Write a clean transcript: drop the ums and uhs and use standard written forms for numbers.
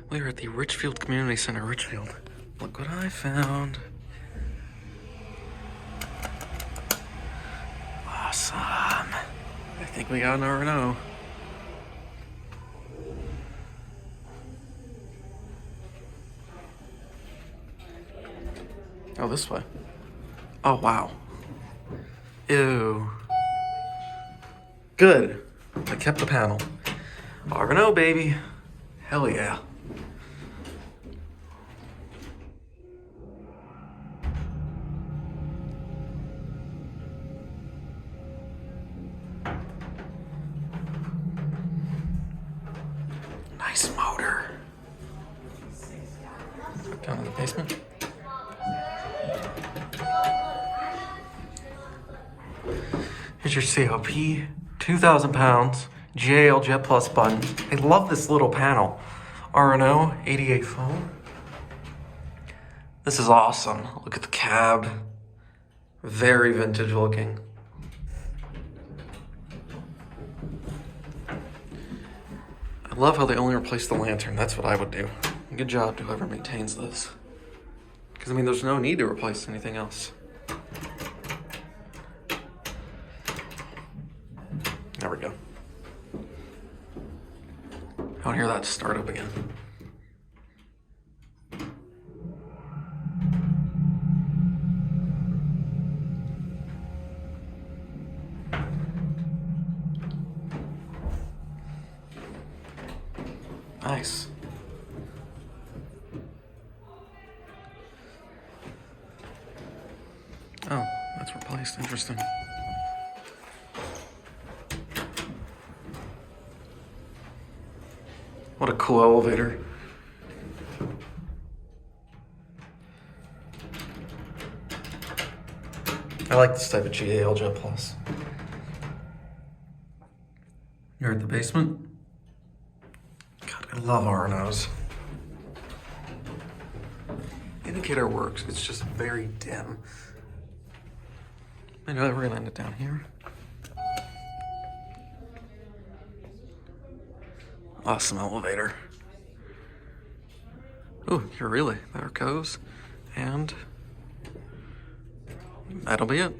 We are at the Richfield Community Center, Richfield. Look what I found. Awesome. I think we got an R&O. Oh, this way. Oh, wow. Ew. Good. I kept the panel. R&O, baby. Hell yeah. Nice motor. Down in the basement. Here's your COP, 2,000 pounds, GAL JetPlus button. I love this little panel. R&O, 88 foam. This is awesome. Look at the cab. Very vintage looking. I love how they only replaced the lantern. That's what I would do. Good job to whoever maintains this. Because, I mean, there's no need to replace anything else. There we go. I want to hear that start up again. Nice. Oh, that's replaced. Interesting. What a cool elevator. I like this type of GAL JetPlus. You're at the basement? God, I love R&Os. Indicator works, it's just very dim. I know that we're gonna end it down here. Awesome elevator. Oh, here really, there it goes. And that'll be it.